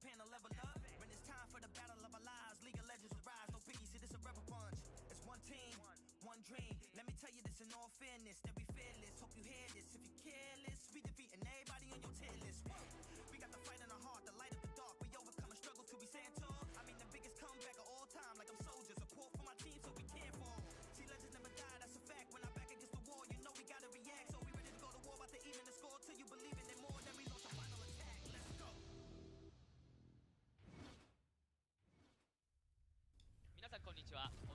prepare to level up. When it's time for the battle of our lives, League of Legends will rise. No peace, see this a rebel punch. It's one team, one dream. Let me tell you this in all fairness, that we fearless. Hope you hear this. If you careless, we defeating everybody on your tier list. Woo! We got the fight in our heart, the light of the dark. We overcome and struggle till we stand tall. I mean the biggest comeback of all time, like I'm soldiers. Support for my team so we can't fall. See, legends never die, that's a fact. When I'm back against the wall, you know we gotta react. So we ready to go to war, about to even the score till you believe in it more. Then we launch a final attack. Let's go.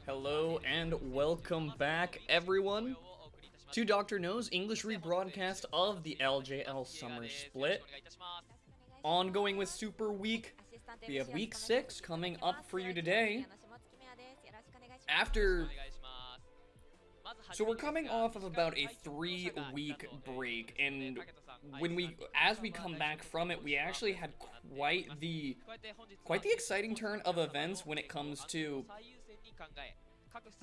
Hello and welcome back, everyone, to Dr. No's English rebroadcast of the LJL Summer Split. Ongoing with Super Week, we have Week 6 coming up for you today. So we're coming off of about a 3-week break, and as we come back from it, we actually had quite the exciting turn of events when it comes to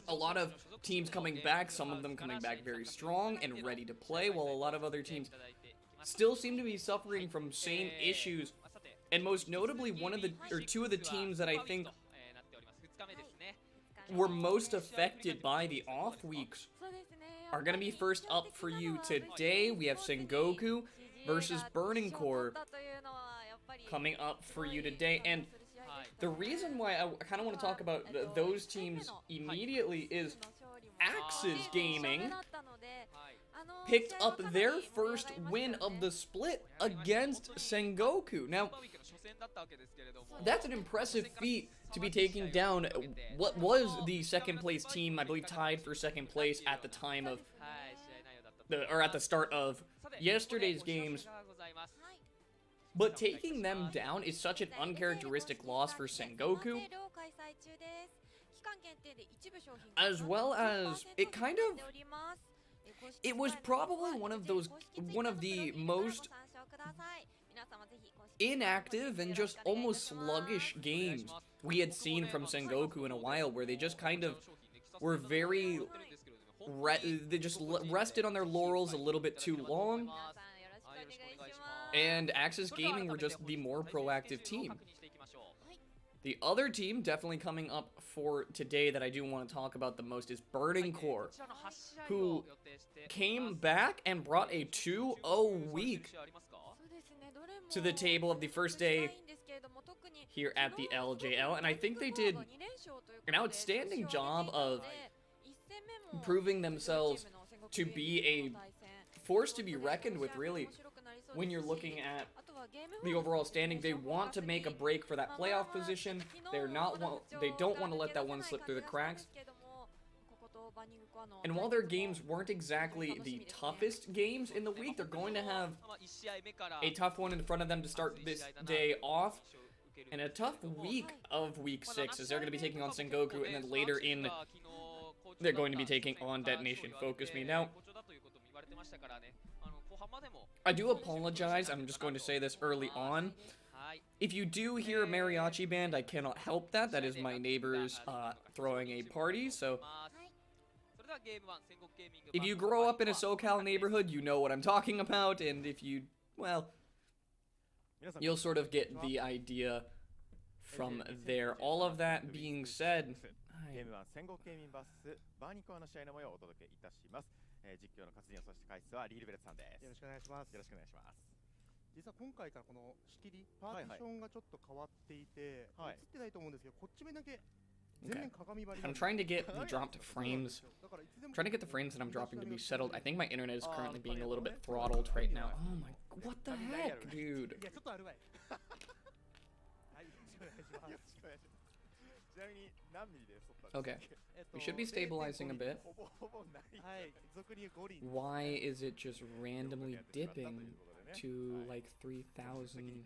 a lot of teams coming back, some of them coming back very strong and ready to play, while a lot of other teams still seem to be suffering from same issues. And most notably, two of the teams that I think were most affected by the off weeks are going to be first up for you today. We have Sengoku versus Burning Core coming up for you today, and the reason why I kind of want to talk about those teams immediately is Axis Gaming picked up their first win of the split against Sengoku. Now, that's an impressive feat to be taking down what was the second place team, I believe tied for second place at the time of, at the start of yesterday's games. But taking them down is such an uncharacteristic loss for Sengoku, as well as it was probably one of the most inactive and just almost sluggish games we had seen from Sengoku in a while, where they just kind of were they just rested on their laurels a little bit too long, and Axis Gaming were just the more proactive team. The other team definitely coming up for today that I do want to talk about the most is Burning Core, who came back and brought a 2-0 week to the table of the first day here at the LJL, and I think they did an outstanding job of proving themselves to be a force to be reckoned with, really. When you're looking at the overall standing, they want to make a break for that playoff position. They don't want to let that one slip through the cracks. And while their games weren't exactly the toughest games in the week, they're going to have a tough one in front of them to start this day off. And a tough week of Week 6, as they're going to be taking on Sengoku, and then later in, they're going to be taking on Detonation Focus Me. Now, I do apologize, I'm just going to say this early on. If you do hear a mariachi band, I cannot help that. That is my neighbors throwing a party, so if you grow up in a SoCal neighborhood, you know what I'm talking about, and if you, well, you'll sort of get the idea from there. All of that being said, okay. I'm trying to get the dropped frames. I'm trying to get the frames that I'm dropping to be settled. I think my internet is currently being a little bit throttled right now. Oh my, what the heck, dude? Okay, we should be stabilizing a bit. Why is it just randomly dipping to like 3,000?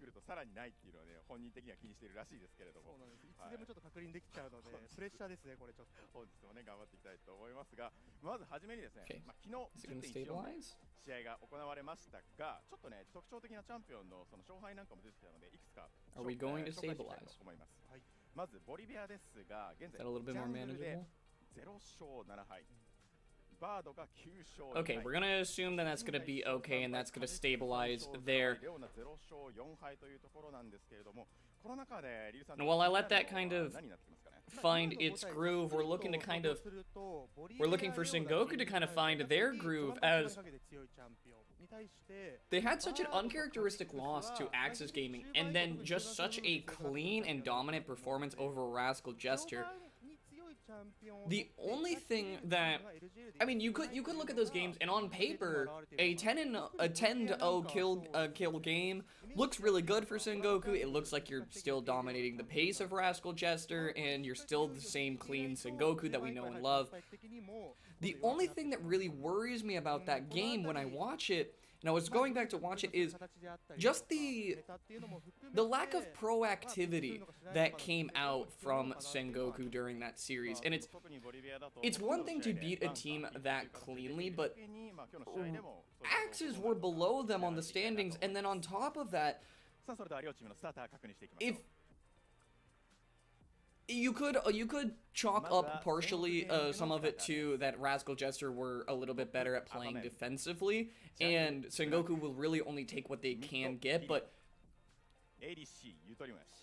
Okay, is it going to stabilize? Are we going to stabilize? Is that a little bit more manageable? Okay, we're gonna assume that that's gonna be okay, and that's gonna stabilize there. And while I let that kind of find its groove, we're looking for Sengoku to kind of find their groove, as they had such an uncharacteristic loss to Axis Gaming, and then just such a clean and dominant performance over Rascal Jester. The only thing that, I mean, you could look at those games, and on paper, a 10-0 kill game looks really good for Sengoku. It looks like you're still dominating the pace of Rascal Jester, and you're still the same clean Sengoku that we know and love. The only thing that really worries me about that game when I watch it, and I was going back to watch it, is just the lack of proactivity that came out from Sengoku during that series. And it's one thing to beat a team that cleanly, but Axes were below them on the standings, and then on top of that, if you could chalk up partially some of it to that Rascal Jester were a little bit better at playing defensively, and Sengoku will really only take what they can get, but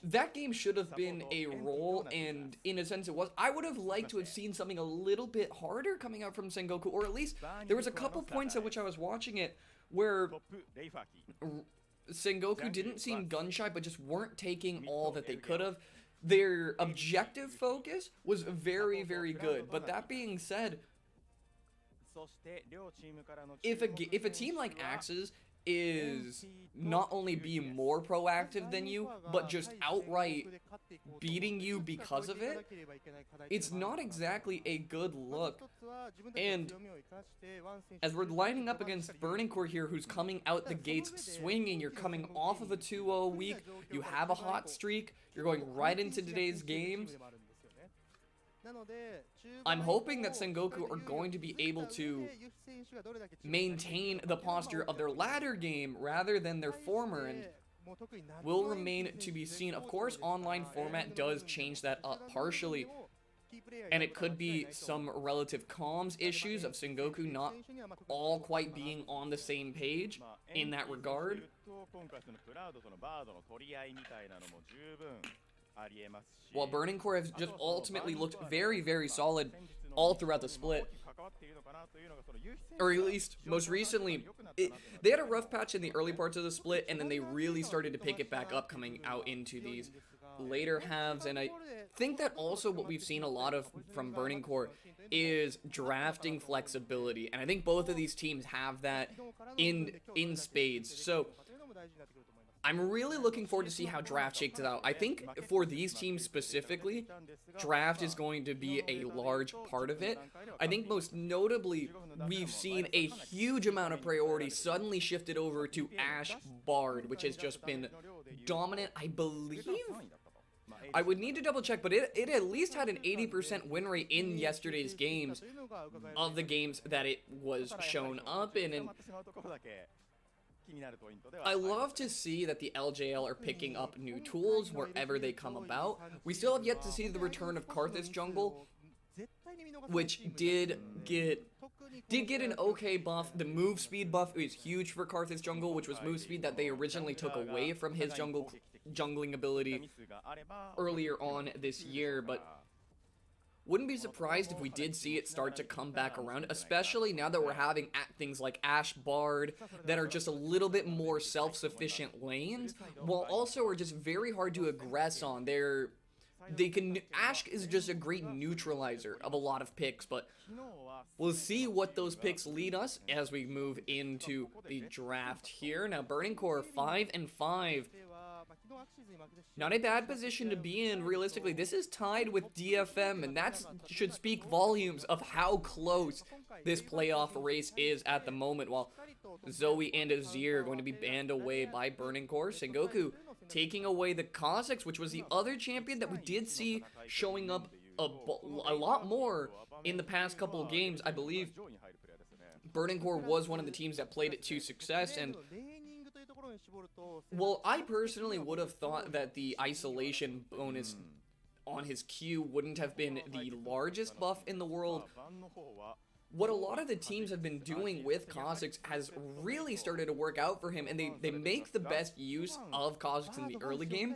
that game should have been a roll, and in a sense it was. I would have liked to have seen something a little bit harder coming out from Sengoku, or at least there was a couple points at which I was watching it where Sengoku didn't seem gun-shy, but just weren't taking all that they could have. Their objective focus was very, very good, but that being said, if a team like Axes is not only being more proactive than you, but just outright beating you because of it, it's not exactly a good look. And as we're lining up against Burning Core here, who's coming out the gates swinging, you're coming off of a 2-0 week, you have a hot streak, you're going right into today's games. I'm hoping that Sengoku are going to be able to maintain the posture of their latter game rather than their former, and will remain to be seen. Of course, online format does change that up partially, and it could be some relative comms issues of Sengoku not all quite being on the same page in that regard. While Burning Core has just ultimately looked very, very solid all throughout the split. Or at least, most recently, they had a rough patch in the early parts of the split, and then they really started to pick it back up coming out into these later halves. And I think that also what we've seen a lot of from Burning Core is drafting flexibility. And I think both of these teams have that in spades. So I'm really looking forward to see how draft shakes out. I think for these teams specifically, draft is going to be a large part of it. I think most notably, we've seen a huge amount of priority suddenly shifted over to Ash Bard, which has just been dominant, I believe. I would need to double check, but it at least had an 80% win rate in yesterday's games of the games that it was shown up in. And I love to see that the LJL are picking up new tools wherever they come about. We still have yet to see the return of Karthus Jungle, which did get an okay buff. The move speed buff is huge for Karthus Jungle, which was move speed that they originally took away from his jungling ability earlier on this year, but wouldn't be surprised if we did see it start to come back around, especially now that we're having things like Ash Bard that are just a little bit more self-sufficient lanes, while also are just very hard to aggress on. Ash is just a great neutralizer of a lot of picks, but we'll see what those picks lead us as we move into the draft here. Now, Burning Core 5-5. Not a bad position to be in, realistically. This is tied with DFM, and that should speak volumes of how close this playoff race is at the moment, while Zoe and Azir are going to be banned away by Burning Core. Sengoku taking away the Cossacks, which was the other champion that we did see showing up a lot more in the past couple of games. I believe Burning Core was one of the teams that played it to success, and well, I personally would have thought that the isolation bonus on his Q wouldn't have been the largest buff in the world, what a lot of the teams have been doing with Kha'Zix has really started to work out for him, and they make the best use of Kha'Zix in the early game,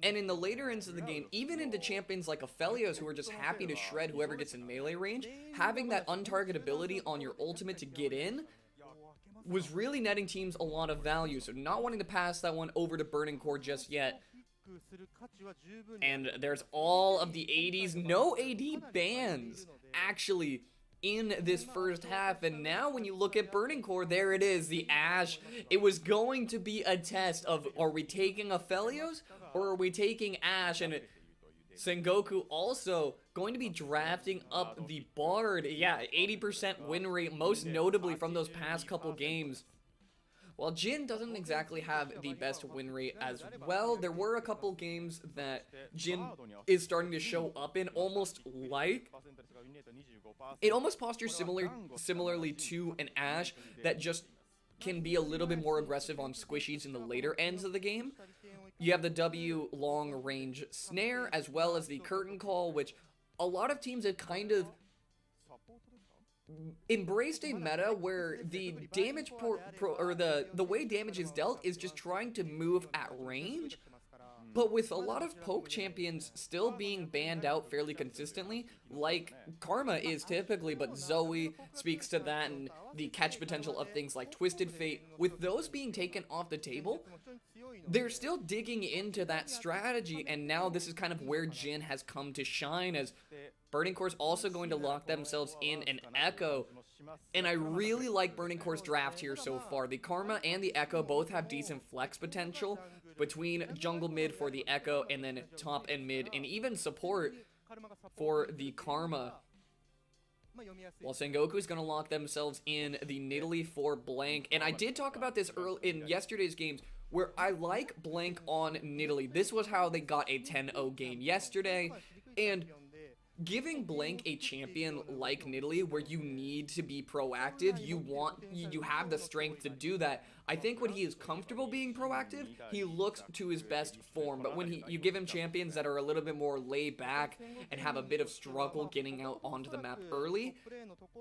and in the later ends of the game, even into champions like Aphelios, who are just happy to shred whoever gets in melee range, having that untargetability on your ultimate to get in was really netting teams a lot of value, so not wanting to pass that one over to Burning Core just yet. And there's all of the ADs, no AD bans, actually, in this first half, and now when you look at Burning Core, there it is, the Ashe. It was going to be a test of, are we taking Aphelios, or are we taking Ashe, and Sengoku also going to be drafting up the Bard. Yeah, 80% win rate, most notably from those past couple games. While Jin doesn't exactly have the best win rate as well, there were a couple games that Jin is starting to show up in, almost like, it almost postures similarly to an Ashe that just can be a little bit more aggressive on squishies in the later ends of the game. You have the W long range snare as well as the curtain call, which a lot of teams have kind of embraced a meta where the damage or the way damage is dealt is just trying to move at range. But with a lot of poke champions still being banned out fairly consistently, like Karma is typically, but Zoe speaks to that, and the catch potential of things like Twisted Fate, with those being taken off the table, they're still digging into that strategy, and now this is kind of where Jin has come to shine, as Burning Core's also going to lock themselves in an Echo. And I really like Burning Core's draft here so far. The Karma and the Echo both have decent flex potential between jungle mid for the Echo and then top and mid, and even support for the Karma. While Sengoku is going to lock themselves in the Nidalee for Blank. And I did talk about this early in yesterday's games, where I like Blank on Nidalee. This was how they got a 10-0 game yesterday, and giving Blank a champion like Nidalee, where you need to be proactive, you have the strength to do that. I think when he is comfortable being proactive, he looks to his best form. But when you give him champions that are a little bit more laid back and have a bit of struggle getting out onto the map early,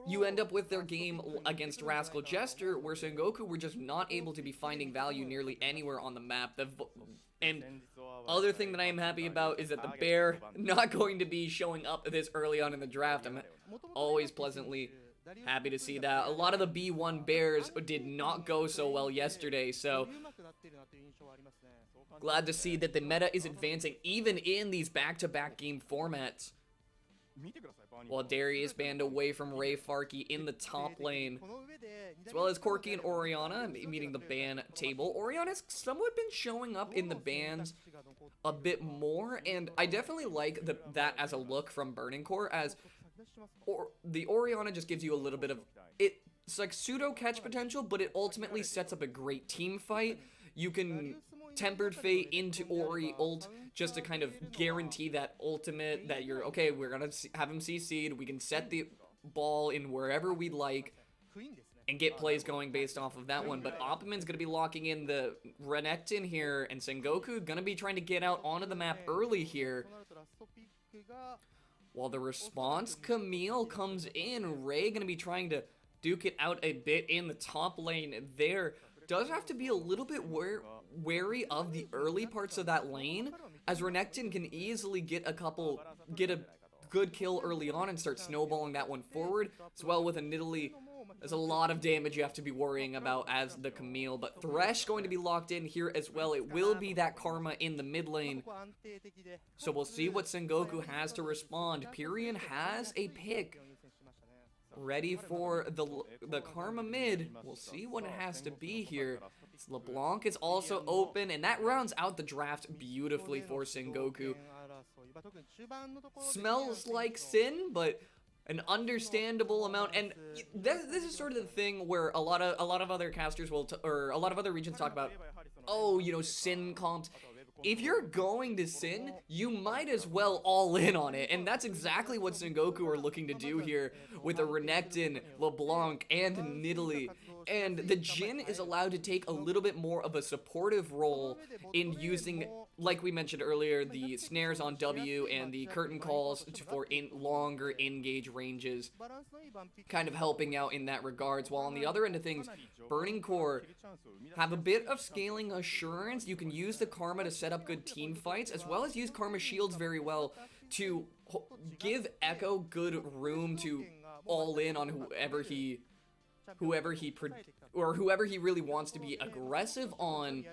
you end up with their game against Rascal Jester, where Sengoku were just not able to be finding value nearly anywhere on the map. And other thing that I am happy about is that the Bear not going to be showing up this early on in the draft. I'm always pleasantly happy to see that. A lot of the B1 Bears did not go so well yesterday, so glad to see that the meta is advancing even in these back-to-back game formats. While Darius banned away from Ray Farkey in the top lane, as well as Corki and Orianna meeting the ban table. Orianna's somewhat been showing up in the bans a bit more, and I definitely like that as a look from Burning Core, as the Orianna just gives you a little bit of, it's like pseudo catch potential, but it ultimately sets up a great team fight. You can Tempered Fate into Ori ult just to kind of guarantee that ultimate that you're, okay, we're gonna have him CC'd, we can set the ball in wherever we like and get plays going based off of that one. But Oppiman's gonna be locking in the Renekton here, and Sengoku gonna be trying to get out onto the map early here. While the response, Camille comes in, Ray gonna be trying to duke it out a bit in the top lane there. Does have to be a little bit wary of the early parts of that lane, as Renekton can easily get a good kill early on and start snowballing that one forward, as well with a Nidalee. There's a lot of damage you have to be worrying about as the Camille, but Thresh going to be locked in here as well. It will be that Karma in the mid lane, so we'll see what Sengoku has to respond. Pyrian has a pick ready for the Karma mid. We'll see what it has to be here. LeBlanc is also open, and that rounds out the draft beautifully for Sengoku. Smells like sin, but an understandable amount. And this is sort of the thing where a lot of other casters will, or a lot of other regions talk about, oh, you know, sin comps. if you're going to Sin, you might as well all in on it, and that's exactly what Sengoku are looking to do here with a Renekton, LeBlanc, and Nidalee. And the Jin is allowed to take a little bit more of a supportive role in using, like we mentioned earlier, the snares on W and the curtain calls for longer engage ranges, kind of helping out in that regards, while on the other end of things, Burning Core have a bit of scaling assurance. You can use the Karma to set up good team fights, as well as use Karma shields very well to give Echo good room to all in on whoever he really wants to be aggressive on.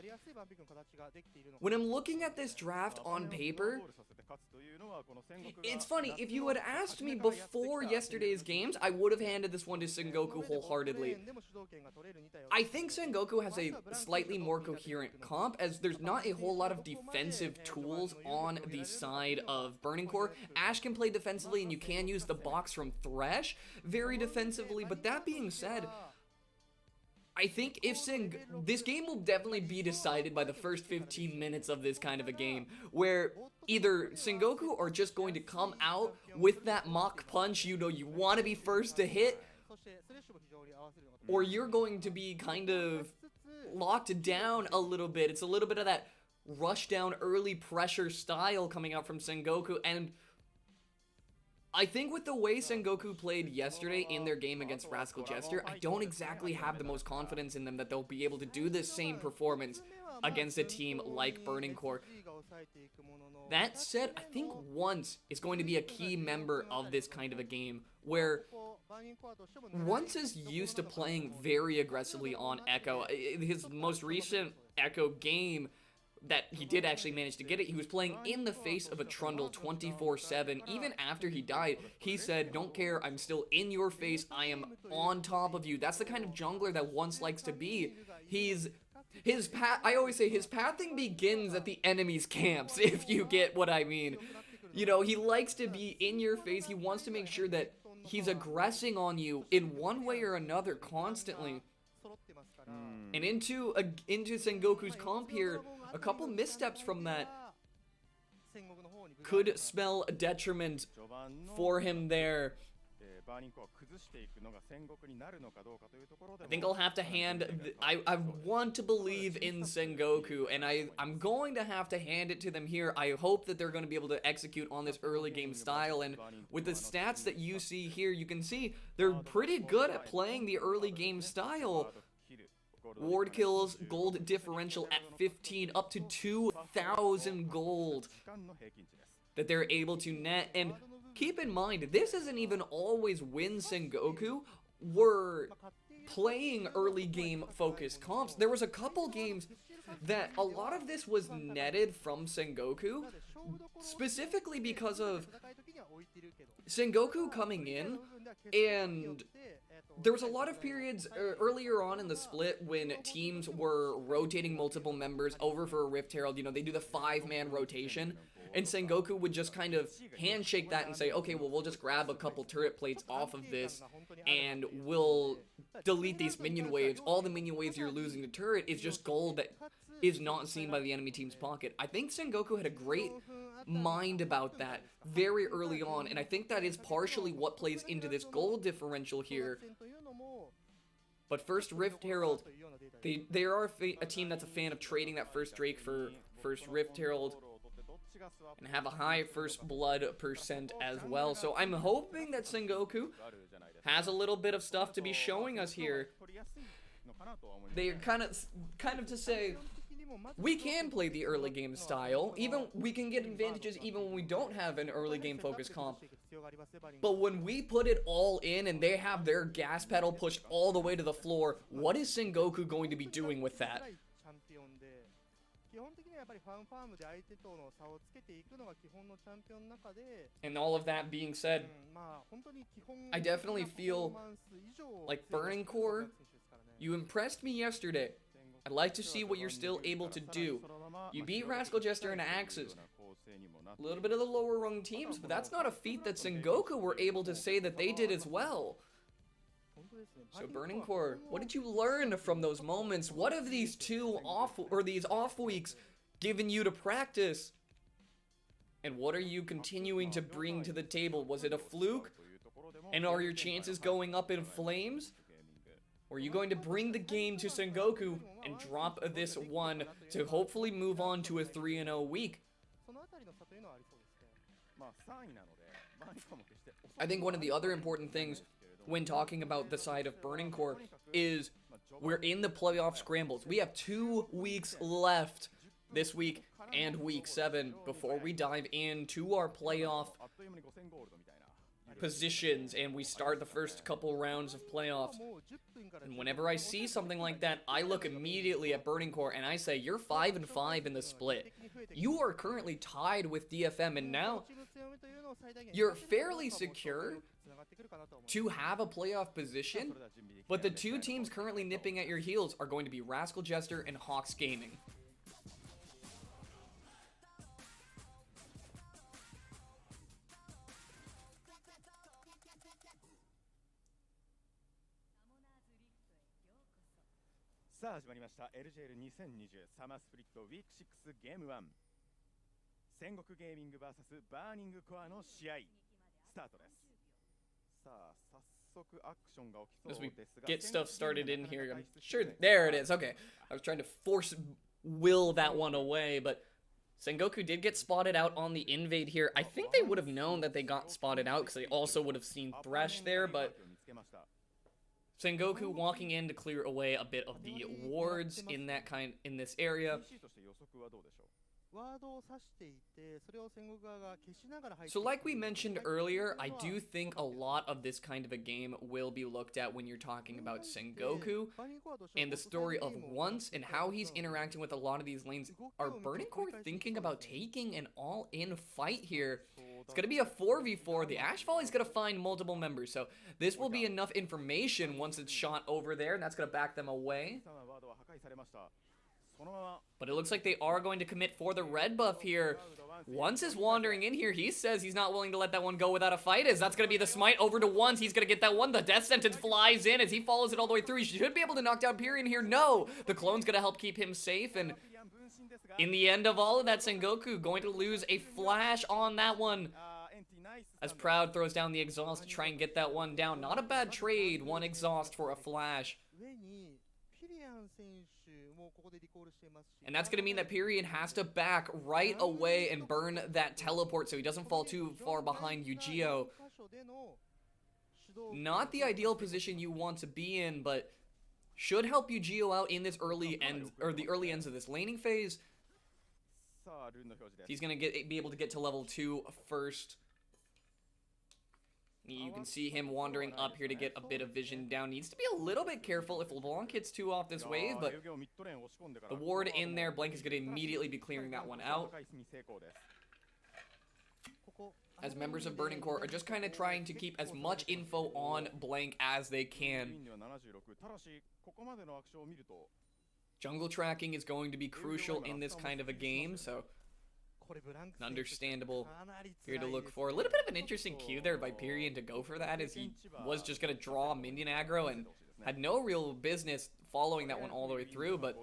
When I'm looking at this draft on paper, it's funny, if you had asked me before yesterday's games, I would have handed this one to Sengoku wholeheartedly. I think Sengoku has a slightly more coherent comp, as there's not a whole lot of defensive tools on the side of Burning Core. Ash can play defensively, and you can use the box from Thresh very defensively, but that being said, I think if this game will definitely be decided by the first 15 minutes of this kind of a game, where either Sengoku are just going to come out with that Mach Punch, you want to be first to hit, or you're going to be kind of locked down a little bit. It's a little bit of that rush down early pressure style coming out from Sengoku, and I think with the way Sengoku played yesterday in their game against Rascal Jester, I don't exactly have the most confidence in them that they'll be able to do this same performance against a team like Burning Core. That said, I think Once is going to be a key member of this kind of a game, where Once is used to playing very aggressively on Echo. His most recent Echo game that he did actually manage to get it, he was playing in the face of a Trundle 24/7. Even after he died, he said, "Don't care, I'm still in your face, I am on top of you." That's the kind of jungler that Once likes to be. I always say his pathing begins at the enemy's camps, if you get what I mean. He likes to be in your face. He wants to make sure that he's aggressing on you in one way or another constantly. And into Sengoku's comp here, a couple missteps from that could spell a detriment for him there. I think I'll have to hand... I want to believe in Sengoku, and I'm going to have to hand it to them here. I hope that they're going to be able to execute on this early game style, and with the stats that you see here, you can see they're pretty good at playing the early game style. Ward kills, gold differential at 15, up to 2,000 gold that they're able to net. And keep in mind, this isn't even always when Sengoku were playing early game focused comps. There was a couple games that a lot of this was netted from Sengoku, specifically because of Sengoku coming in, and there was a lot of periods earlier on in the split when teams were rotating multiple members over for a Rift Herald. They do the 5-man rotation, and Sengoku would just kind of handshake that and say, okay, well, we'll just grab a couple turret plates off of this, and we'll delete these minion waves. All the minion waves you're losing to turret is just gold that is not seen by the enemy team's pocket. I think Sengoku had a great mind about that very early on, and I think that is partially what plays into this gold differential here. But first Rift Herald, they are a team that's a fan of trading that first Drake for first Rift Herald, and have a high first blood percent as well. So I'm hoping that Sengoku has a little bit of stuff to be showing us here. They're kind of to say, we can play the early game style, we can get advantages even when we don't have an early game focused comp. But when we put it all in and they have their gas pedal pushed all the way to the floor, what is Sengoku going to be doing with that? And all of that being said, I definitely feel like Burning Core, you impressed me yesterday. I'd like to see what you're still able to do. You beat Rascal Jester and Axes. A little bit of the lower rung teams, but that's not a feat that Sengoku were able to say that they did as well. So Burning Core, what did you learn from those moments? What have these off weeks given you to practice? And what are you continuing to bring to the table? Was it a fluke? And are your chances going up in flames? Or are you going to bring the game to Sengoku and drop this one to hopefully move on to a 3-0 week? I think one of the other important things when talking about the side of Burning Core is we're in the playoff scrambles. We have 2 weeks left this week and week 7 before we dive into our playoff positions and we start the first couple rounds of playoffs. And whenever I see something like that, I look immediately at Burning Core and I say, you're 5-5 in the split. You are currently tied with DFM, and now you're fairly secure to have a playoff position, but the 2 teams currently nipping at your heels are going to be Rascal Jester and Hawks Gaming. LJL 2020サマースプリットウィーク6ゲーム1戦国ゲーミング vs バーニングコアの試合スタートです。さあ早速アクションが起きそうですが Get stuff started in here. I'm sure there it is. Okay. I was trying to force will that one away, but Sengoku did get spotted out on the invade here. I think they would have known that they got spotted out because they also would have seen Thresh there, but Sengoku walking in to clear away a bit of the wards in this area. So like we mentioned earlier, I do think a lot of this kind of a game will be looked at when you're talking about Sengoku and the story of Once and how he's interacting with a lot of these lanes. Are Burning Core thinking about taking an all-in fight here? It's going to be a 4v4. The Ash Volley's going to find multiple members, so this will be enough information once it's shot over there, and that's going to back them away. But it looks like they are going to commit for the red buff here. Once is wandering in here. He says he's not willing to let that one go without a fight. That's going to be the smite over to Once. He's going to get that one. The death sentence flies in as he follows it all the way through. He should be able to knock down Period here. No! The clone's going to help keep him safe. And in the end of all of that, Sengoku going to lose a flash on that one. As Proud throws down the exhaust to try and get that one down. Not a bad trade. One exhaust for a flash. And that's going to mean that Period has to back right away and burn that teleport so he doesn't fall too far behind Yu-Gi-Oh. Not the ideal position you want to be in, but should help Yu-Gi-Oh out in this early end, or the early ends of this laning phase. He's going to be able to get to level 2 first. You can see him wandering up here to get a bit of vision down. Needs to be a little bit careful if LeBlanc hits 2 off this wave, but the ward in there, Blank is going to immediately be clearing that one out. As members of Burning Core are just kind of trying to keep as much info on Blank as they can. Jungle tracking is going to be crucial in this kind of a game, so understandable here to look for. A little bit of an interesting cue there by Period to go for that, as he was just going to draw minion aggro and had no real business following that one all the way through, but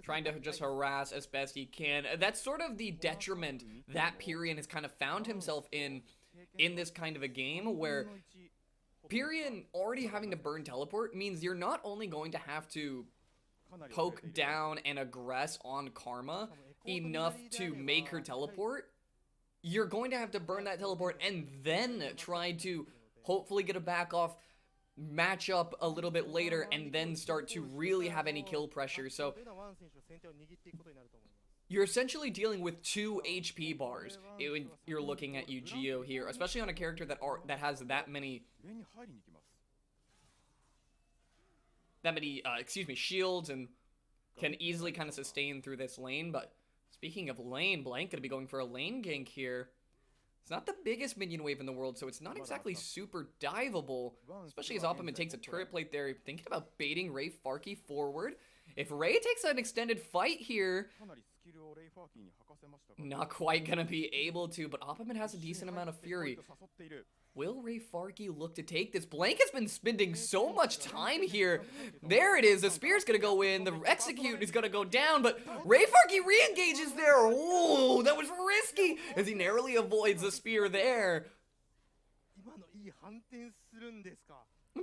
trying to just harass as best he can. That's sort of the detriment that Period has kind of found himself in this kind of a game, where Period already having to burn teleport means you're not only going to have to poke down and aggress on Karma enough to make her teleport, you're going to have to burn that teleport and then try to hopefully get a back off matchup a little bit later and then start to really have any kill pressure. So you're essentially dealing with 2 HP bars when you're looking at Yu-Gi-Oh here, especially on a character that has that many shields and can easily kind of sustain through this lane. But speaking of lane, Blank gonna be going for a lane gank here. It's not the biggest minion wave in the world, so it's not exactly super diveable, especially as Optimum takes a turret plate there, thinking about baiting Ray Farkey forward. If Ray takes an extended fight here, Not quite gonna be able to, but Opperman has a decent amount of fury. Will Ray Farkey look to take this? Blank has been spending so much time here. There it is. The spear's gonna go in. The execute is gonna go down, but Ray Farkey re-engages there. Oh, that was risky as he narrowly avoids the spear there.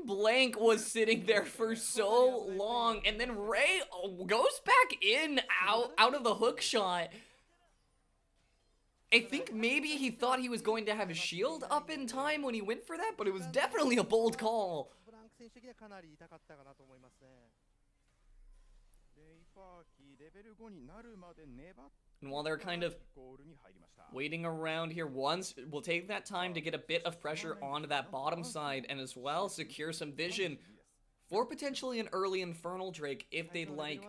Blank was sitting there for so long, and then Ray goes back in, out of the hook shot. I think maybe he thought he was going to have a shield up in time when he went for that, but it was definitely a bold call. And while they're kind of waiting around here, once we'll take that time to get a bit of pressure onto that bottom side and as well secure some vision for potentially an early Infernal Drake if they'd like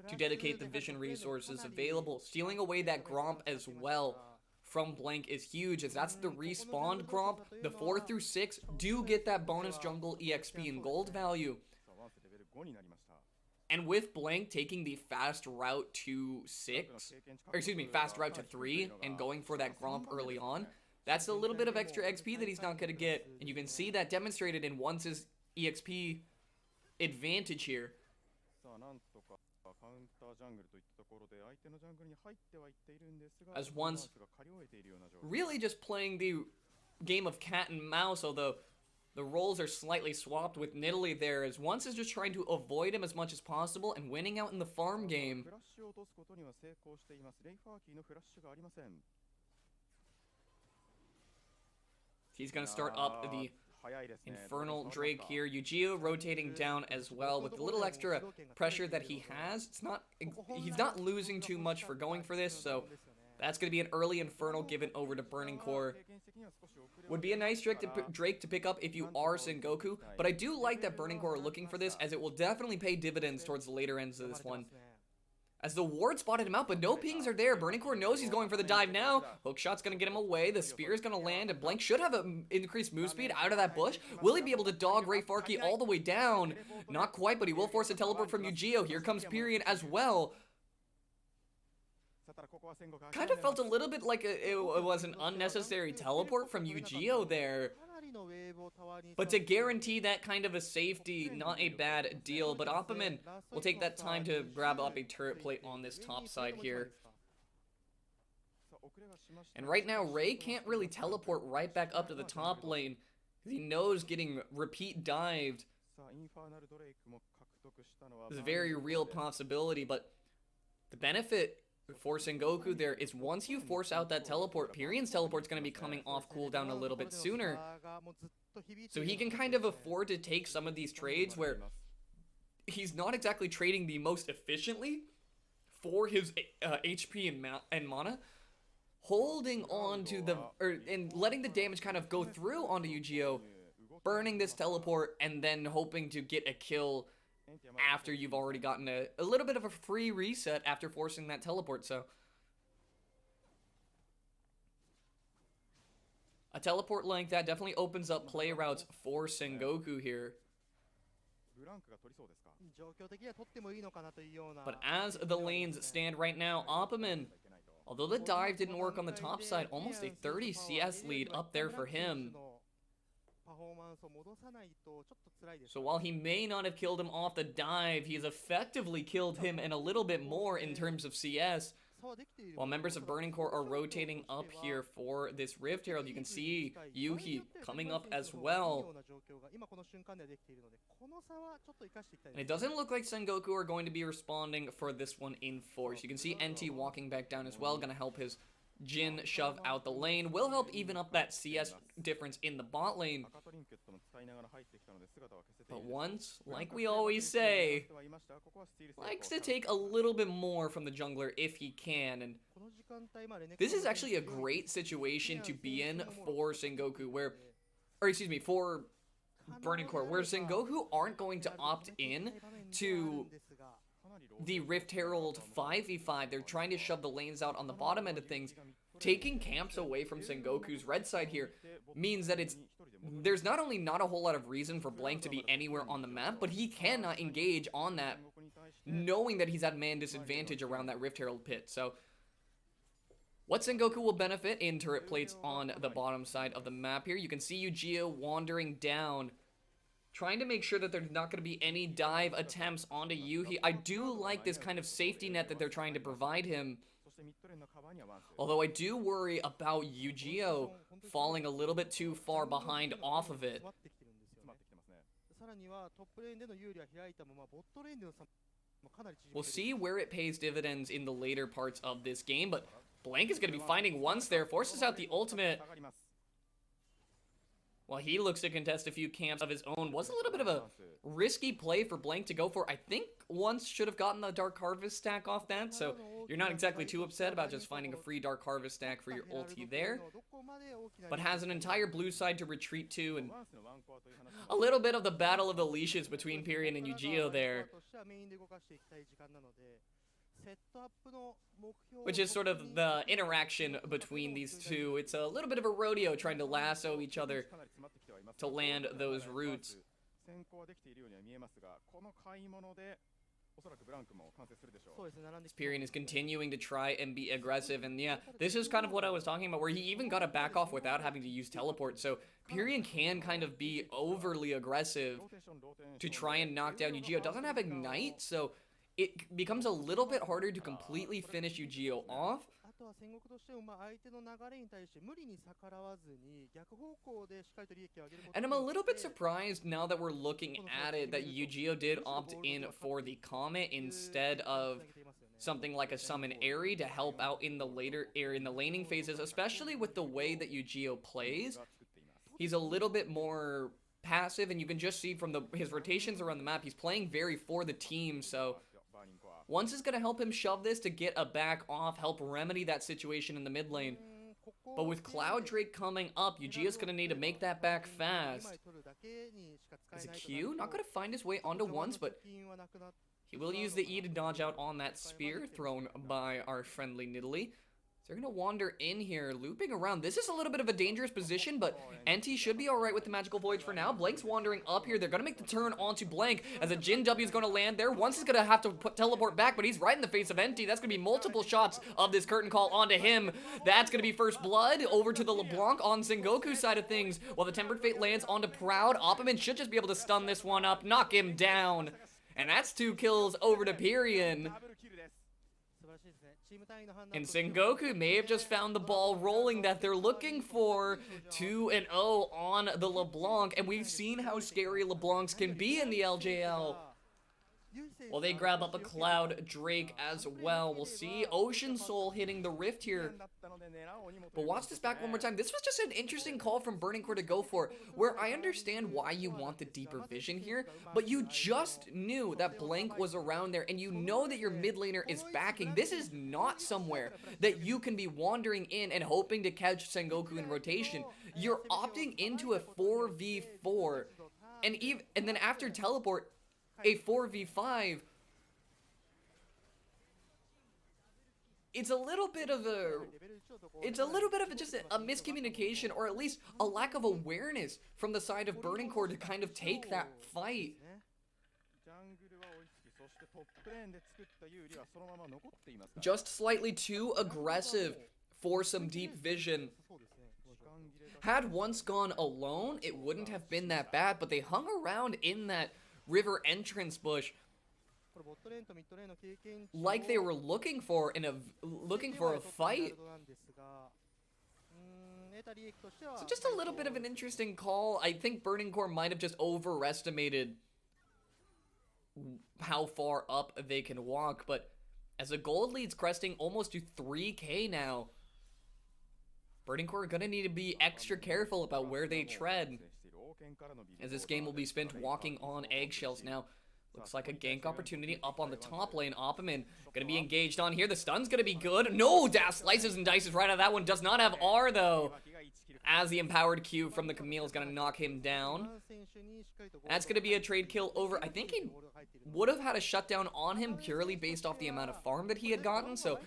to dedicate the vision resources available. Stealing away that Gromp as well from Blank is huge, as that's the respawned Gromp. The 4 through 6 do get that bonus jungle EXP and gold value. And with Blank taking the fast route to 6, or excuse me, fast route to 3 and going for that Gromp early on, that's a little bit of extra XP that he's not going to get. And you can see that demonstrated in Once's EXP advantage here. As Once really just playing the game of cat and mouse, although the roles are slightly swapped with Nidalee there, as Once is just trying to avoid him as much as possible and winning out in the farm game. He's going to start up the Infernal Drake here. Yu-Gi-Oh rotating down as well with the little extra pressure that he has. He's not losing too much for going for this, so that's going to be an early Infernal given over to Burning Core. Would be a nice Drake to pick up if you are Sengoku, but I do like that Burning Core are looking for this, as it will definitely pay dividends towards the later ends of this one. As the ward spotted him out, but no pings are there. Burning Core knows he's going for the dive now. Hookshot's going to get him away. The spear is going to land, and Blank should have an increased move speed out of that bush. Will he be able to dog Ray Farkey all the way down? Not quite, but he will force a teleport from Yu-Gi-Oh! Here comes Period as well. Kind of felt a little bit like it was an unnecessary teleport from Yu-Gi-Oh! There. But to guarantee that kind of a safety, not a bad deal. But Opperman will take that time to grab up a turret plate on this top side here. And right now, Ray can't really teleport right back up to the top lane, because he knows getting repeat dived is a very real possibility. But the benefit for Sengoku there is once you force out that teleport, Pyrian's teleport's going to be coming off cooldown a little bit sooner. So he can kind of afford to take some of these trades where he's not exactly trading the most efficiently for his HP and mana, holding on to the, and letting the damage kind of go through onto Yu-Gi-Oh, burning this teleport, and then hoping to get a kill after you've already gotten a little bit of a free reset after forcing that teleport. So a teleport like that definitely opens up play routes for Sengoku here. But as the lanes stand right now, Opperman, although the dive didn't work on the top side, almost a 30 CS lead up there for him. So while he may not have killed him off the dive, he's effectively killed him and a little bit more in terms of CS. While members of Burning Core are rotating up here for this Rift Herald, you can see Yuhi coming up as well. And it doesn't look like Sengoku are going to be responding for this one in force. You can see NT walking back down as well, going to help his Jin shove out the lane. Will help even up that CS difference in the bot lane. But Once, like we always say, likes to take a little bit more from the jungler if he can. And this is actually a great situation to be in for Sengoku, for Burning Core, where Sengoku aren't going to opt in to the Rift Herald 5v5. They're trying to shove the lanes out on the bottom end of things. Taking camps away from Sengoku's red side here means that there's not only not a whole lot of reason for Blank to be anywhere on the map, but he cannot engage on that knowing that he's at man disadvantage around that Rift Herald pit. So what Sengoku will benefit in turret plates on the bottom side of the map here. You can see Yu-Gi-Oh wandering down, trying to make sure that there's not going to be any dive attempts onto Yuhi. I do like this kind of safety net that they're trying to provide him. Although I do worry about Yu-Gi-Oh falling a little bit too far behind off of it. We'll see where it pays dividends in the later parts of this game, but Blank is going to be finding once there, forces out the ultimate. Well, he looks to contest a few camps of his own. Was a little bit of a risky play for Blank to go for. I think once should have gotten the Dark Harvest stack off that, so you're not exactly too upset about just finding a free Dark Harvest stack for your ulti there. But has an entire blue side to retreat to, and a little bit of the battle of the leashes between Pyrion and Yu-Gi-Oh there. Which is sort of the interaction between these two. It's a little bit of a rodeo trying to lasso each other to land those roots. Pyrion is continuing to try and be aggressive, and yeah, this is kind of what I was talking about, where he even got to back off without having to use teleport, so Pyrion can kind of be overly aggressive to try and knock down Yu-Gi-Oh. Doesn't have Ignite, so it becomes a little bit harder to completely finish Yu-Gi-Oh off. And I'm a little bit surprised now that we're looking at it that Yu-Gi-Oh did opt in for the Comet instead of something like a Summon Airy to help out in the laning phases, especially with the way that Yu-Gi-Oh plays. He's a little bit more passive, and you can just see from his rotations around the map, he's playing very for the team, so once is going to help him shove this to get a back off, help remedy that situation in the mid lane. But with Cloud Drake coming up, Yu-Gi-Oh's going to need to make that back fast. Is it Q? Not going to find his way onto once, but he will use the E to dodge out on that spear thrown by our friendly Nidalee. They're going to wander in here, looping around. This is a little bit of a dangerous position, but NT should be alright with the Magical Voyage for now. Blank's wandering up here. They're going to make the turn onto Blank as a Jin W is going to land there. Once he's going to have to teleport back, but he's right in the face of NT. That's going to be multiple shots of this curtain call onto him. That's going to be first blood over to the LeBlanc on Sengoku's side of things. While the Tempered Fate lands onto Proud, Opperman should just be able to stun this one up, knock him down. And that's 2 kills over to Pyrion. And Sengoku may have just found the ball rolling that they're looking for. 2-0 on the LeBlanc, and we've seen how scary LeBlancs can be in the LJL. Well, they grab up a Cloud Drake as well. We'll see Ocean Soul hitting the Rift here. But watch this back one more time. This was just an interesting call from Burning Core to go for, where I understand why you want the deeper vision here, but you just knew that Blank was around there, and you know that your mid laner is backing. This is not somewhere that you can be wandering in and hoping to catch Sengoku in rotation. You're opting into a 4v4, and then after teleport, a 4v5. It's a little bit of just a miscommunication, or at least a lack of awareness from the side of Burning Core to kind of take that fight. Just slightly too aggressive for some deep vision. Had once gone alone, it wouldn't have been that bad, but they hung around in that river entrance bush like they were looking for a fight. So just a little bit of an interesting call. I think Burning Core might have just overestimated how far up they can walk, but as a gold lead's cresting almost to 3k now, Burning Core are gonna need to be extra careful about where they tread, as this game will be spent walking on eggshells. Now, looks like a gank opportunity up on the top lane. Opperman gonna be engaged on here. The stun's gonna be good. No, dash slices and dices right out of that one. Does not have R, though, as the empowered Q from the Camille is gonna knock him down. That's gonna be a trade kill over. I think he would have had a shutdown on him purely based off the amount of farm that he had gotten, so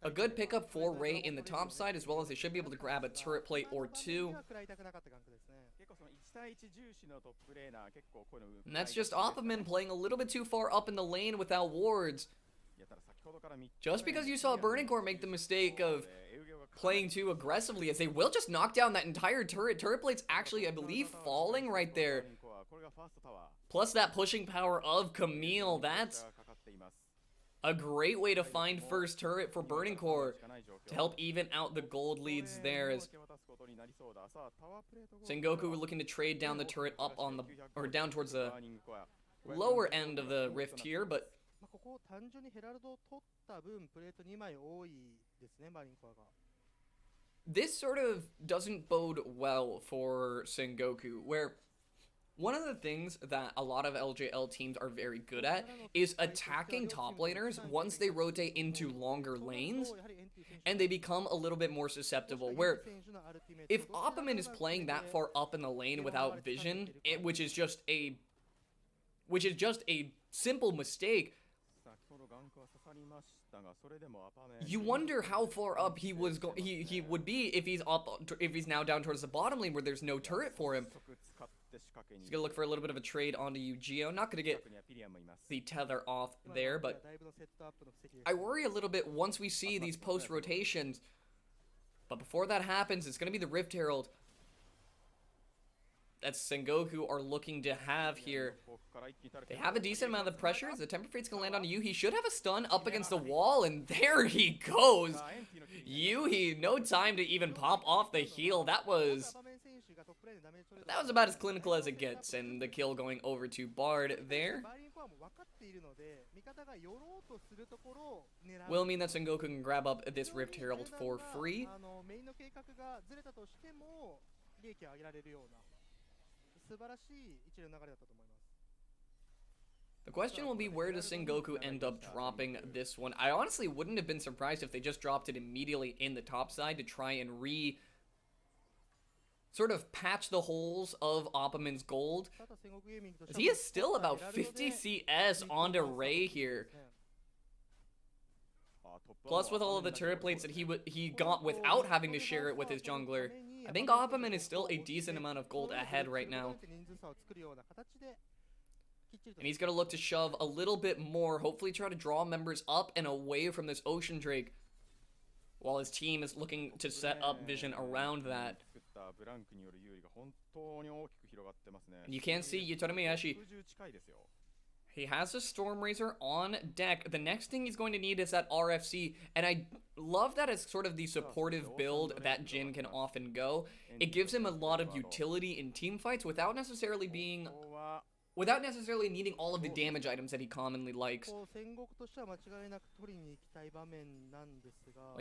a good pickup for Ray in the top side, as well as they should be able to grab a turret plate or two. And that's just Opperman playing a little bit too far up in the lane without wards. Just because you saw Burning Core make the mistake of playing too aggressively, as they will just knock down that entire turret. Turret plate's actually, I believe, falling right there. Plus that pushing power of Camille, that's a great way to find first turret for Burning Core to help even out the gold leads there, as Sengoku looking to trade down the turret up on the, or down towards the lower end of the rift here, but this sort of doesn't bode well for Sengoku, where one of the things that a lot of LJL teams are very good at is attacking top laners once they rotate into longer lanes and they become a little bit more susceptible, where if Opperman is playing that far up in the lane without vision, which is just a simple mistake, you wonder how far up he would be if he's now down towards the bottom lane where there's no turret for him. He's gonna look for a little bit of a trade onto Yu-Gi-Oh. Not gonna get the tether off there, but I worry a little bit once we see these post rotations. But before that happens, it's gonna be the Rift Herald that Sengoku are looking to have here. They have a decent amount of pressure. The Temper Fate's gonna land on Yu. He should have a stun up against the wall, and there he goes. Yuhi, no time to even pop off the heal. That was about as clinical as it gets, and the kill going over to Bard there will mean that Sengoku can grab up this Rift Herald for free. The question will be, where does Sengoku end up dropping this one? I honestly wouldn't have been surprised if they just dropped it immediately in the top side to try and sort of patch the holes of Opperman's gold. As he is still about 50 CS onto Ray here. Plus, with all of the turret plates that he got without having to share it with his jungler, I think Opperman is still a decent amount of gold ahead right now. And he's going to look to shove a little bit more, hopefully try to draw members up and away from this Ocean Drake, while his team is looking to set up vision around that. And you can see Yutonomiyashi, he has a Storm Razor on deck. The next thing he's going to need is that RFC, and I love that it's sort of the supportive build that Jin can often go. It gives him a lot of utility in team fights without necessarily needing all of the damage items that he commonly likes. Well,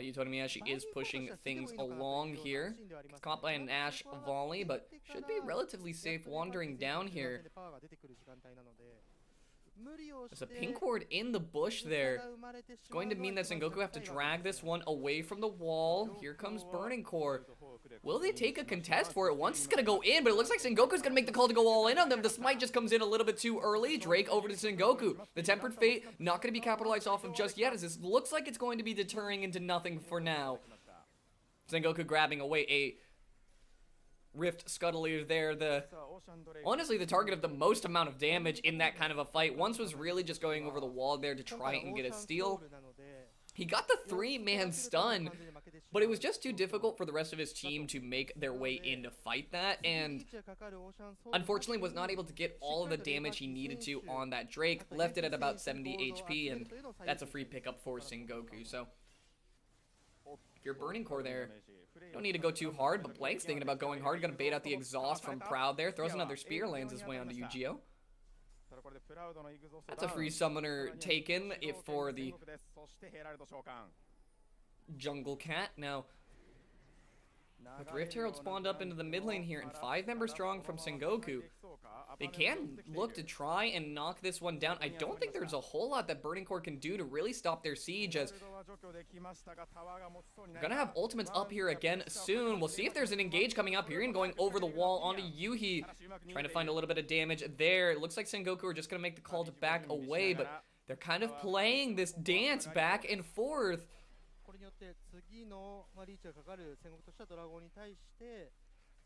Yutonomiyashi is pushing things along here. Gets caught by an Ashe volley, but should be relatively safe wandering down here. There's a pink ward in the bush there. It's going to mean that Sengoku have to drag this one away from the wall. Here comes Burning Core. Will they take a contest for it? Once it's going to go in, but it looks like Sengoku's going to make the call to go all in on them. The smite just comes in a little bit too early. Drake over to Sengoku. The Tempered Fate not going to be capitalized off of just yet, as this looks like it's going to be deterring into nothing for now. Sengoku grabbing away a Rift Scuttler there, honestly the target of the most amount of damage in that kind of a fight. Once was really just going over the wall there to try and get a steal. He got the 3-man stun, but it was just too difficult for the rest of his team to make their way in to fight that, and unfortunately was not able to get all of the damage he needed to on that Drake. Left it at about 70 HP, and that's a free pickup for Sengoku. So if you're Burning Core there, don't need to go too hard, but Blank's thinking about going hard. Gonna bait out the exhaust from Proud there. Throws another spear, lands his way onto Yu-Gi-Oh. That's a free summoner taken if for the Jungle Cat. Now, with Rift Herald spawned up into the mid lane here, and 5 members strong from Sengoku, they can look to try and knock this one down. I don't think there's a whole lot that Burning Core can do to really stop their siege, as they're gonna have ultimates up here again soon. We'll see if there's an engage coming up here and going over the wall onto Yuhi, trying to find a little bit of damage there. It looks like Sengoku are just gonna make the call to back away, but they're kind of playing this dance back and forth.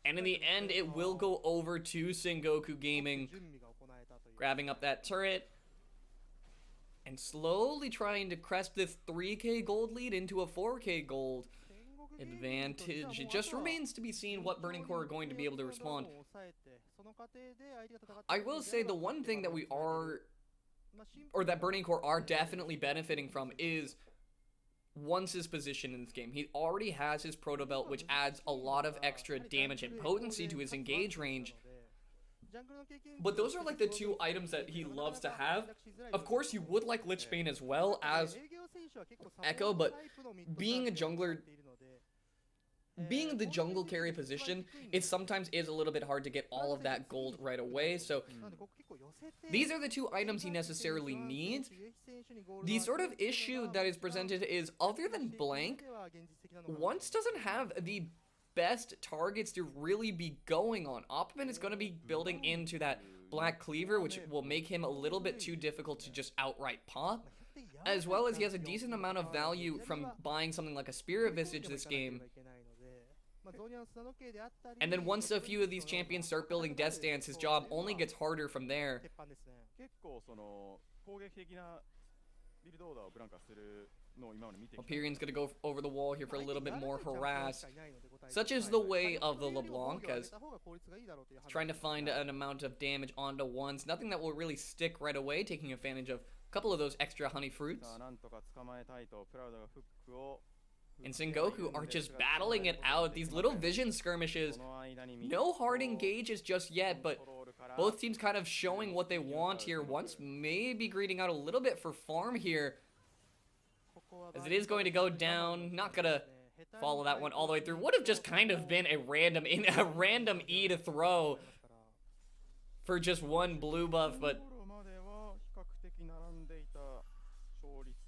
And in the end, it will go over to Sengoku Gaming, grabbing up that turret, and slowly trying to crest this 3k gold lead into a 4k gold advantage. It just remains to be seen what Burning Core are going to be able to respond. I will say the one thing that that Burning Core are definitely benefiting from is Once's position in this game. He already has his Proto Belt, which adds a lot of extra damage and potency to his engage range. But those are like the two items that he loves to have. Of course, you would like Lich Bane as well as Echo, but being a jungler, being the jungle carry position, it sometimes is a little bit hard to get all of that gold right away. So these are the two items he necessarily needs. The sort of issue that is presented is, other than Blank, Once doesn't have the best targets to really be going on. Opperman is going to be building into that Black Cleaver, which will make him a little bit too difficult to just outright pop. As well as he has a decent amount of value from buying something like a Spirit Visage this game. And then once a few of these champions start building Death Stance, his job only gets harder from there. Hyperion's gonna go over the wall here for a little bit more harass. Such is the way of the LeBlanc, as trying to find an amount of damage onto Once. Nothing that will really stick right away, taking advantage of a couple of those extra honey fruits. And Sengoku are just battling it out. These little vision skirmishes. No hard engages just yet, but both teams kind of showing what they want here. Once maybe greeting out a little bit for farm here, as it is going to go down. Not gonna follow that one all the way through. Would have just kind of been a random E to throw for just one blue buff, but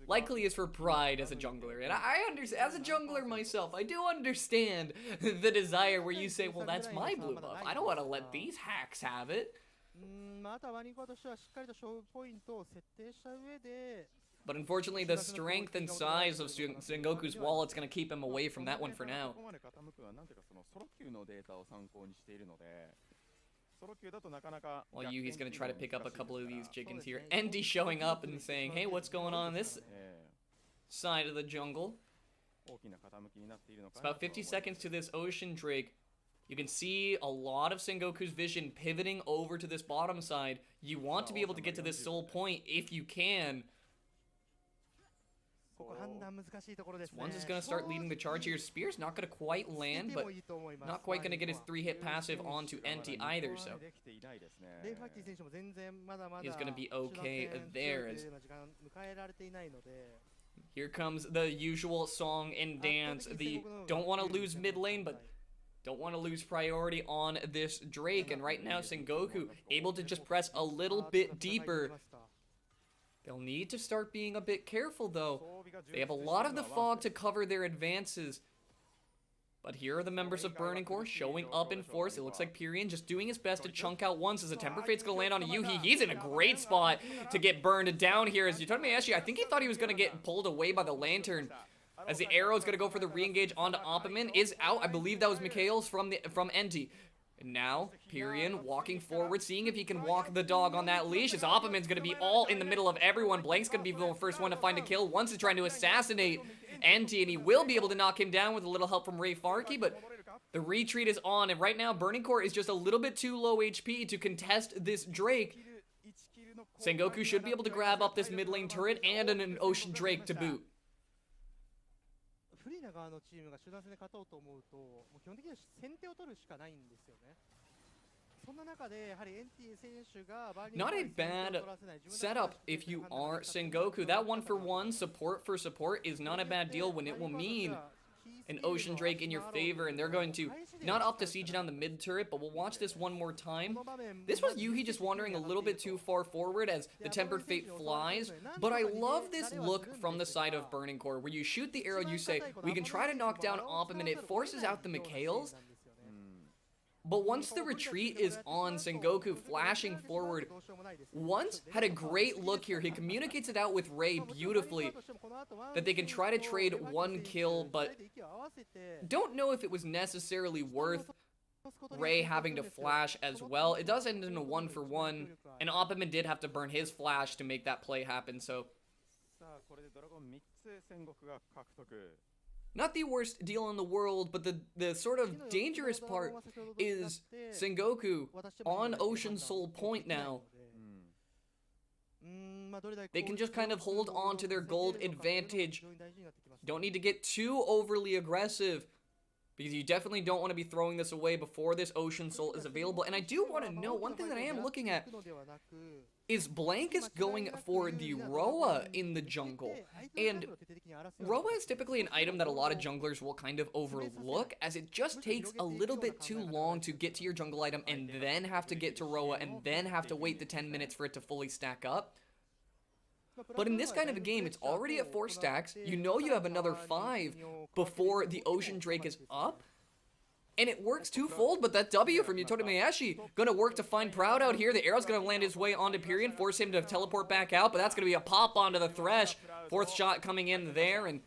likely is for pride as a jungler. And I understand, as a jungler myself, I do understand the desire where you say, well, that's my blue buff. I don't want to let these hacks have it. But unfortunately, the strength and size of Sengoku's wallet's going to keep him away from that one for now. Well, Yuhi's going to try to pick up a couple of these chickens here. Endy showing up and saying, hey, what's going on this side of the jungle? It's about 50 seconds to this Ocean Drake. You can see a lot of Sengoku's vision pivoting over to this bottom side. You want to be able to get to this soul point if you can. Once is going to start leading the charge here. Spear's not going to quite land, but not quite going to get his 3-hit passive onto Enti either, so he's going to be okay there. Here comes the usual song and dance. The don't want to lose mid lane, but don't want to lose priority on this Drake. And right now, Sengoku able to just press a little bit deeper. They'll need to start being a bit careful, though. They have a lot of the fog to cover their advances. But here are the members of Burning Core showing up in force. It looks like Pyrian just doing his best to chunk out Once as a Temper Fate's going to land on Yuhi. He's in a great spot to get burned down here. As Yutomi Ashi, I think he thought he was going to get pulled away by the Lantern. As the arrow is going to go for the re-engage onto Opperman. Is out. I believe that was Mikhail's from Enti. And now, Pyrian walking forward, seeing if he can walk the dog on that leash, as Opperman's going to be all in the middle of everyone. Blank's going to be the first one to find a kill. Once is trying to assassinate Enti, and he will be able to knock him down with a little help from Ray Farkey, but the retreat is on, and right now, Burning Core is just a little bit too low HP to contest this Drake. Sengoku should be able to grab up this mid lane turret and an Ocean Drake to boot. Not a bad setup if you are Sengoku. That 1-for-1 support for support is not a bad deal when it will mean an Ocean Drake in your favor, and they're going to not up to siege down the mid turret, but we'll watch this one more time. This was Yuhi just wandering a little bit too far forward as the Tempered Fate flies, but I love this look from the side of Burning Core, where you shoot the arrow, you say, we can try to knock down Opperman, it forces out the Mikhails. But once the retreat is on, Sengoku flashing forward, Once had a great look here. He communicates it out with Ray beautifully, that they can try to trade one kill, but don't know if it was necessarily worth Ray having to flash as well. It does end in a 1-for-1, and Opperman did have to burn his flash to make that play happen, so... Not the worst deal in the world, but the sort of dangerous part is Sengoku on Ocean Soul Point now. They can just kind of hold on to their gold advantage. Don't need to get too overly aggressive, because you definitely don't want to be throwing this away before this Ocean Soul is available. And I do want to know, one thing that I am looking at is Blank is going for the Roa in the jungle. And Roa is typically an item that a lot of junglers will kind of overlook, as it just takes a little bit too long to get to your jungle item and then have to get to Roa and then have to wait the 10 minutes for it to fully stack up. But in this kind of a game, it's already at 4 stacks. You know you have another 5 before the Ocean Drake is up. And it works twofold, but that W from Yutori Mayashi gonna work to find Proud out here. The arrow's gonna land his way onto Pyrion, force him to teleport back out, but that's gonna be a pop onto the Thresh. 4th shot coming in there, and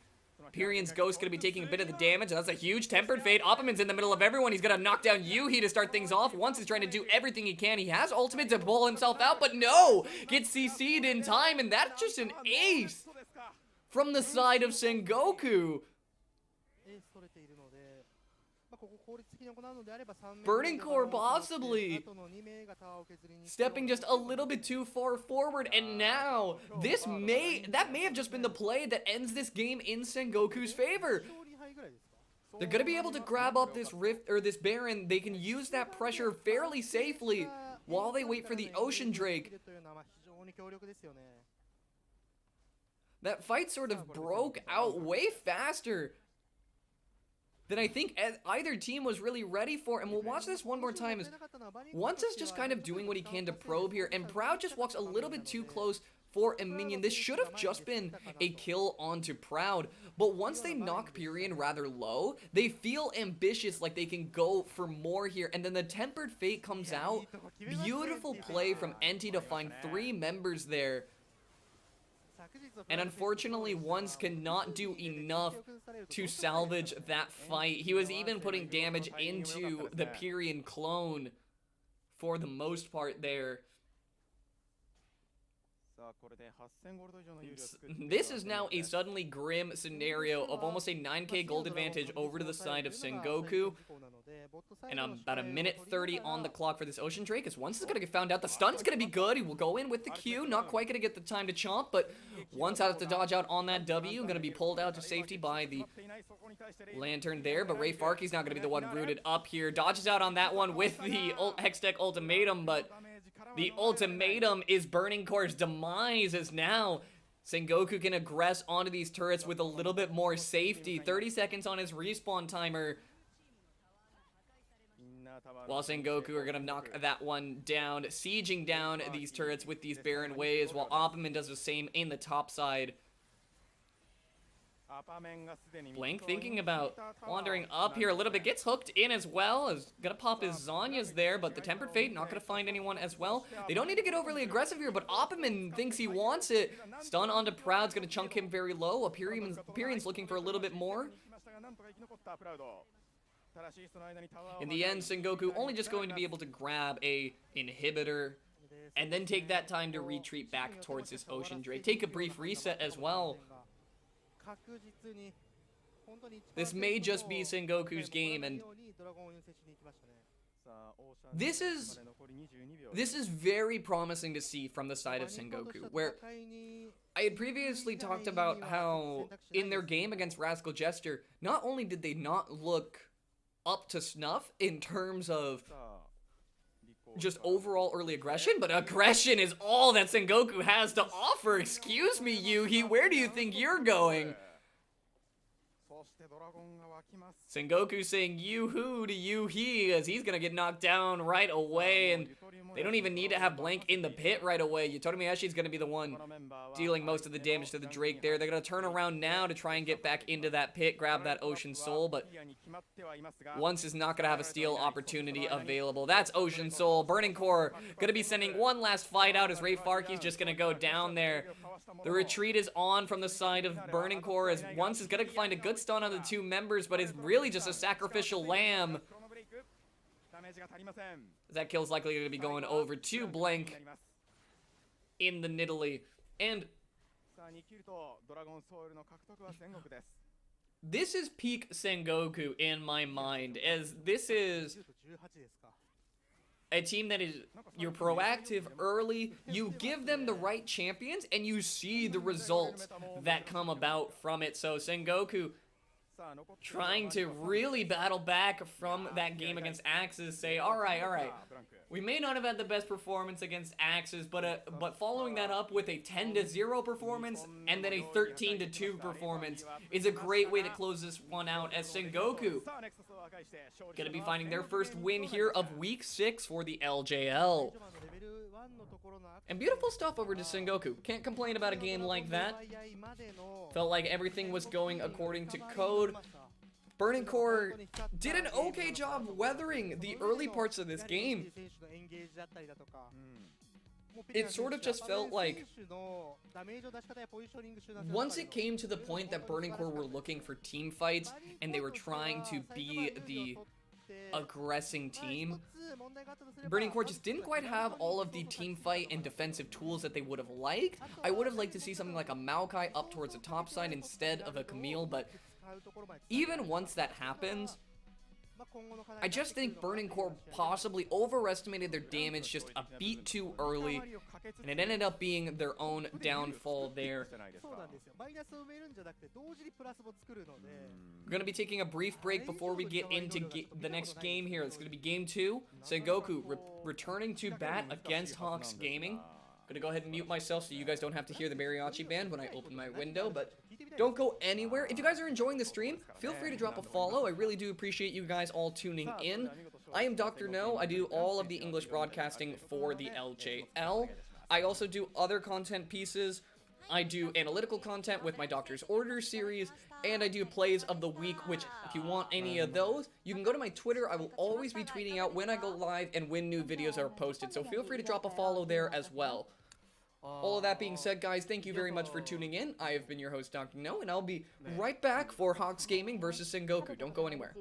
Pyrion's Ghost gonna be taking a bit of the damage. That's a huge Tempered Fate. Opperman's in the middle of everyone. He's gonna knock down Yuhi to start things off. Once he's trying to do everything he can. He has ultimate to pull himself out, but no! Gets CC'd in time, and that's just an ace from the side of Sengoku. Burning Core possibly stepping just a little bit too far forward, and now that may have just been the play that ends this game in Sengoku's favor. They're gonna be able to grab up this Rift or this Baron. They can use that pressure fairly safely while they wait for the Ocean Drake. That fight sort of broke out way faster than I think either team was really ready for. And we'll watch this one more time as Once is just kind of doing what he can to probe here, and Proud just walks a little bit too close for a minion. This should have just been a kill onto Proud, but once they knock Pyrion rather low, they feel ambitious, like they can go for more here, and then the Tempered Fate comes out. Beautiful play from Enti to find 3 members there. And unfortunately, Ones cannot do enough to salvage that fight. He was even putting damage into the Pyrion clone for the most part there. This is now a suddenly grim scenario of almost a 9k gold advantage over to the side of Sengoku. And about a minute 30 on the clock for this Ocean Drake, as Once is going to get found out. The stun's going to be good. He will go in with the Q. Not quite going to get the time to chomp, but Once has to dodge out on that W. Going to be pulled out to safety by the Lantern there, but Ray Farkey's not going to be the one rooted up here. Dodges out on that one with the Hextech Ultimatum, but the ultimatum is Burning Core's demise, as now Sengoku can aggress onto these turrets with a little bit more safety. 30 seconds on his respawn timer, while Sengoku are going to knock that one down, sieging down these turrets with these Baron Waves, while Opperman does the same in the top side. Blank thinking about wandering up here a little bit, gets hooked in as well, is gonna pop his Zanya's there, but the Tempered Fate not gonna find anyone as well. They don't need to get overly aggressive here, but Opperman thinks he wants it. Stun onto Proud's gonna chunk him very low. Pyrion's looking for a little bit more. In the end, Sengoku only just going to be able to grab a inhibitor and then take that time to retreat back towards this Ocean Drake. Take a brief reset as well. This may just be Sengoku's game, and this is very promising to see from the side of Sengoku, where I had previously talked about how in their game against Rascal Jester, not only did they not look up to snuff in terms of just overall early aggression, but aggression is all that Sengoku has to offer. Excuse me, Yuhi, where do you think you're going? Sengoku saying yoo-hoo to Yuhi as he's gonna get knocked down right away, and they don't even need to have Blank in the pit right away. Yutori Miyashi's gonna be the one dealing most of the damage to the Drake there. They're gonna turn around now to try and get back into that pit, grab that Ocean Soul, but Once is not gonna have a steal opportunity available. That's Ocean Soul. Burning Core gonna be sending one last fight out as Ray Farkey's just gonna go down there. The retreat is on from the side of Burning Core, as Once is gonna find a good stun on the 2 members, but is really just a sacrificial lamb. That kill's likely going to be going over to Blank in the Nidalee. And this is peak Sengoku in my mind, as this is a team that is, you're proactive early, you give them the right champions, and you see the results that come about from it. So Sengoku trying to really battle back from that game against Axis, say, all right, we may not have had the best performance against Axis, but following that up with a 10-0 performance and then a 13-2 performance is a great way to close this one out, as Sengoku gonna be finding their first win here of Week 6 for the LJL. And beautiful stuff over to Sengoku. Can't complain about a game like that. Felt like everything was going according to code. Burning Core did an okay job weathering the early parts of this game. It sort of just felt like once it came to the point that Burning Core were looking for team fights and they were trying to be the aggressing team, Burning Core just didn't quite have all of the team fight and defensive tools that they would have liked. I would have liked to see something like a Maokai up towards the top side instead of a Camille, but even once that happens, I just think Burning Core possibly overestimated their damage just a beat too early, and it ended up being their own downfall there. We're going to be taking a brief break before we get into the next game here. It's going to be Game 2. Sengoku returning to bat against Hawks Gaming. I'm going to go ahead and mute myself so you guys don't have to hear the mariachi band when I open my window, but don't go anywhere. If you guys are enjoying the stream, feel free to drop a follow. I really do appreciate you guys all tuning in. I am Dr. No. I do all of the English broadcasting for the LJL. I also do other content pieces. I do analytical content with my Doctor's Order series, and I do plays of the week, which if you want any of those, you can go to my Twitter. I will always be tweeting out when I go live and when new videos are posted, so feel free to drop a follow there as well. All of that being said, guys, thank you very much for tuning in. I have been your host, Dr. No, and I'll be right back for Hawks Gaming versus Sengoku. Don't go anywhere.